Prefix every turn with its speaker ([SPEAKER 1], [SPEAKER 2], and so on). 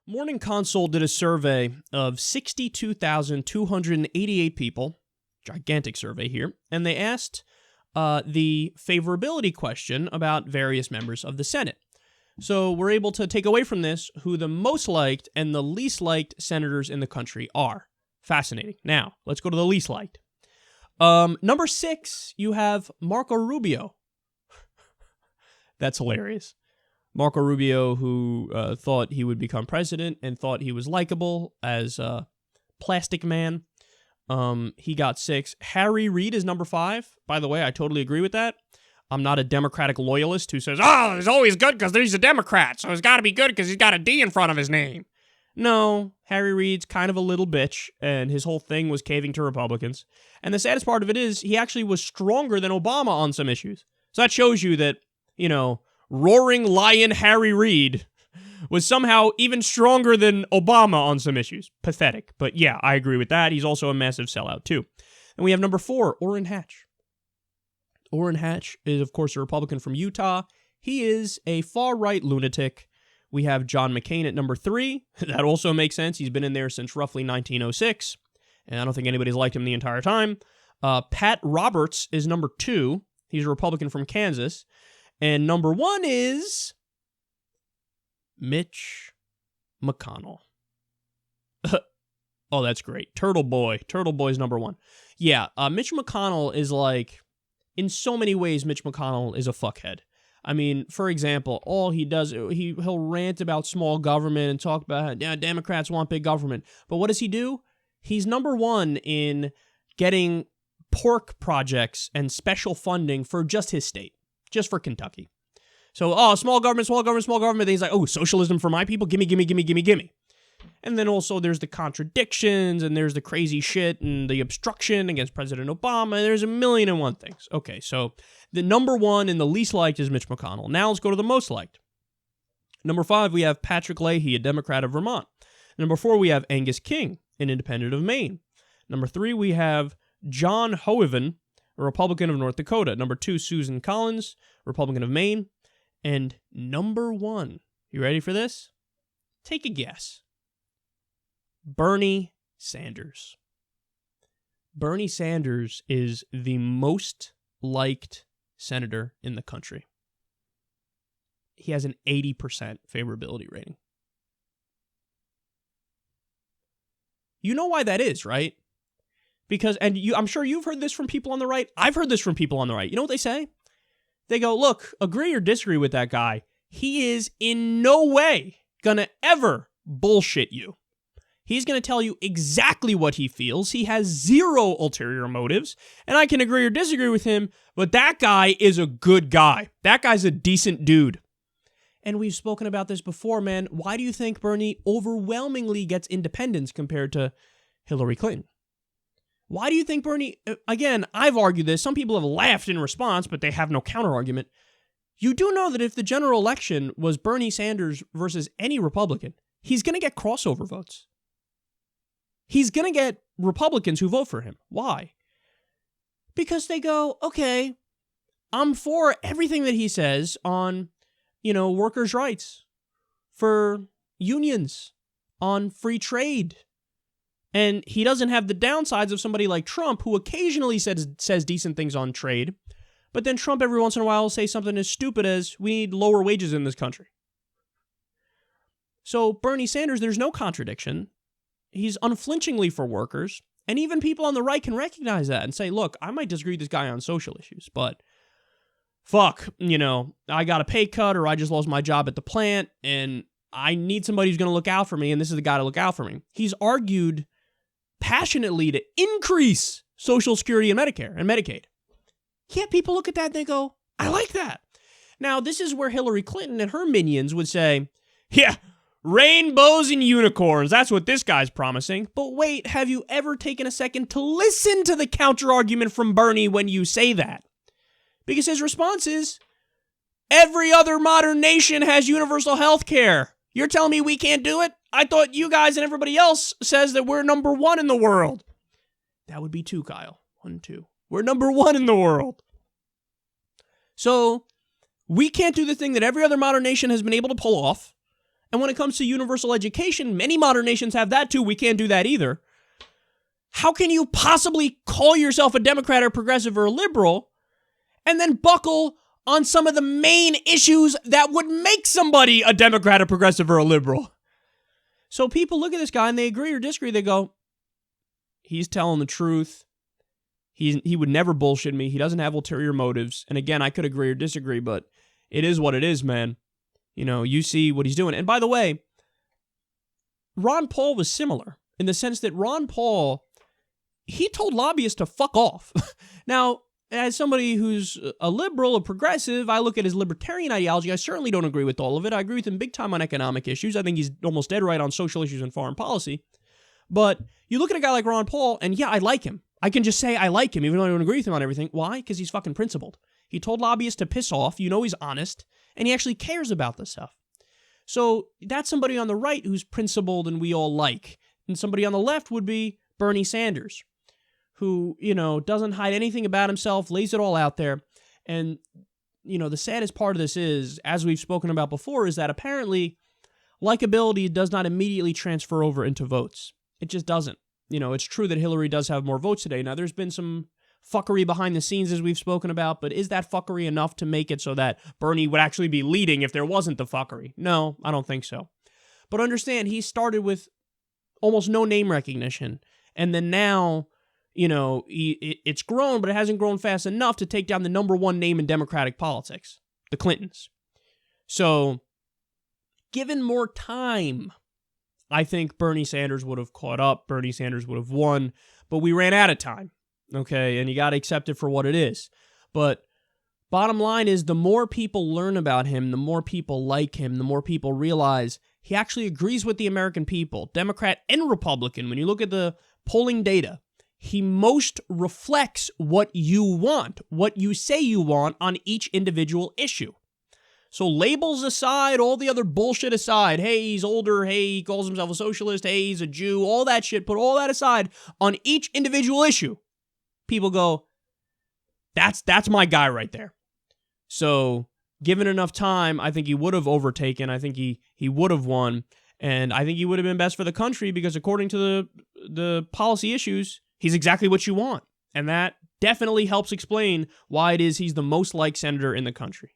[SPEAKER 1] Morning Consult did a survey of 62,288 people, gigantic survey here, and they asked the favorability question about various members of the Senate. So we're able to take away from this who the most liked and the least liked senators in the country are. Fascinating. Now, let's go to the least liked. Number 6, you have Marco Rubio. That's hilarious. Marco Rubio, who thought he would become president and thought he was likable as a plastic man. He got 6. Harry Reid is number 5. By the way, I totally agree with that. I'm not a Democratic loyalist who says, oh, he's always good because he's a Democrat, so he's got to be good because he's got a D in front of his name. No, Harry Reid's kind of a little bitch, and his whole thing was caving to Republicans. And the saddest part of it is he actually was stronger than Obama on some issues. So that shows you that, you know, roaring lion Harry Reid was somehow even stronger than Obama on some issues. Pathetic. But yeah, I agree with that. He's also a massive sellout too. And we have number 4, Orrin Hatch. Orrin Hatch is, of course, a Republican from Utah. He is a far-right lunatic. We have John McCain at number 3. That also makes sense. He's been in there since roughly 1906, and I don't think anybody's liked him the entire time. Pat Roberts is number 2. He's a Republican from Kansas. And number 1 is Mitch McConnell. Oh, that's great. Turtle Boy. Turtle Boy's number 1. Yeah, Mitch McConnell is like, in so many ways, Mitch McConnell is a fuckhead. I mean, for example, all he does, he'll rant about small government and talk about, yeah, Democrats want big government. But what does he do? He's number 1 in getting pork projects and special funding for just his state. Just for Kentucky. So, small government, small government, small government. Then he's like, oh, socialism for my people? Gimme, gimme, gimme, gimme, gimme. And then also there's the contradictions and there's the crazy shit and the obstruction against President Obama. There's a million and one things. Okay, so the number 1 and the least liked is Mitch McConnell. Now let's go to the most liked. Number 5, we have Patrick Leahy, a Democrat of Vermont. Number 4, we have Angus King, an independent of Maine. Number 3, we have John Hoeven, a Republican of North Dakota. Number 2, Susan Collins, Republican of Maine. And number 1, you ready for this? Take a guess. Bernie Sanders. Bernie Sanders is the most liked senator in the country. He has an 80% favorability rating. You know why that is, right? Because, and I'm sure you've heard this from people on the right. I've heard this from people on the right. You know what they say? They go, look, agree or disagree with that guy. He is in no way gonna ever bullshit you. He's going to tell you exactly what he feels. He has zero ulterior motives, and I can agree or disagree with him, but that guy is a good guy. That guy's a decent dude. And we've spoken about this before, man. Why do you think Bernie overwhelmingly gets independents compared to Hillary Clinton? Why do you think Bernie, again, I've argued this. Some people have laughed in response, but they have no counter-argument. You do know that if the general election was Bernie Sanders versus any Republican, he's going to get crossover votes. He's going to get Republicans who vote for him. Why? Because they go, okay, I'm for everything that he says on, workers' rights, for unions, on free trade. And he doesn't have the downsides of somebody like Trump, who occasionally says decent things on trade, but then Trump every once in a while will say something as stupid as, we need lower wages in this country. So Bernie Sanders, there's no contradiction. He's unflinchingly for workers, and even people on the right can recognize that and say, look, I might disagree with this guy on social issues, but fuck, I got a pay cut or I just lost my job at the plant, and I need somebody who's going to look out for me, and this is the guy to look out for me. He's argued passionately to increase Social Security and Medicare and Medicaid. Yeah, people look at that and they go, I like that. Now, this is where Hillary Clinton and her minions would say, yeah, rainbows and unicorns, that's what this guy's promising. But wait, have you ever taken a second to listen to the counter-argument from Bernie when you say that? Because his response is, every other modern nation has universal health care. You're telling me we can't do it? I thought you guys and everybody else says that we're number 1 in the world. That would be 2, Kyle. 1, 2. We're number 1 in the world. So, we can't do the thing that every other modern nation has been able to pull off. And when it comes to universal education, many modern nations have that too. We can't do that either. How can you possibly call yourself a Democrat or progressive or a liberal and then buckle on some of the main issues that would make somebody a Democrat, a progressive, or a liberal? So people look at this guy and they agree or disagree. They go, he's telling the truth. He would never bullshit me. He doesn't have ulterior motives. And again, I could agree or disagree, but it is what it is, man. You know, you see what he's doing. And by the way, Ron Paul was similar in the sense that Ron Paul, he told lobbyists to fuck off. Now, as somebody who's a liberal, a progressive, I look at his libertarian ideology. I certainly don't agree with all of it. I agree with him big time on economic issues. I think he's almost dead right on social issues and foreign policy. But you look at a guy like Ron Paul, and yeah, I like him. I can just say I like him, even though I don't agree with him on everything. Why? Because he's fucking principled. He told lobbyists to piss off. You know he's honest, and he actually cares about this stuff. So that's somebody on the right who's principled and we all like. And somebody on the left would be Bernie Sanders, who, you know, doesn't hide anything about himself, lays it all out there. And, you know, the saddest part of this is, as we've spoken about before, is that apparently likability does not immediately transfer over into votes. It just doesn't. You know, it's true that Hillary does have more votes today. Now, there's been some fuckery behind the scenes, as we've spoken about, but is that fuckery enough to make it so that Bernie would actually be leading if there wasn't the fuckery? No, I don't think so. But understand, he started with almost no name recognition, and then now, you know, it's grown, but it hasn't grown fast enough to take down the number one name in Democratic politics, the Clintons. So, given more time, I think Bernie Sanders would have caught up, Bernie Sanders would have won, but we ran out of time, okay? And you got to accept it for what it is. But bottom line is, the more people learn about him, the more people like him, the more people realize he actually agrees with the American people, Democrat and Republican. When you look at the polling data, he most reflects what you want, what you say you want on each individual issue. So labels aside, all the other bullshit aside, hey, he's older, hey, he calls himself a socialist, hey, he's a Jew, all that shit, put all that aside, on each individual issue, people go, that's my guy right there. So given enough time, I think he would have overtaken, I think he would have won, and I think he would have been best for the country because according to the policy issues, he's exactly what you want. And that definitely helps explain why it is he's the most liked senator in the country.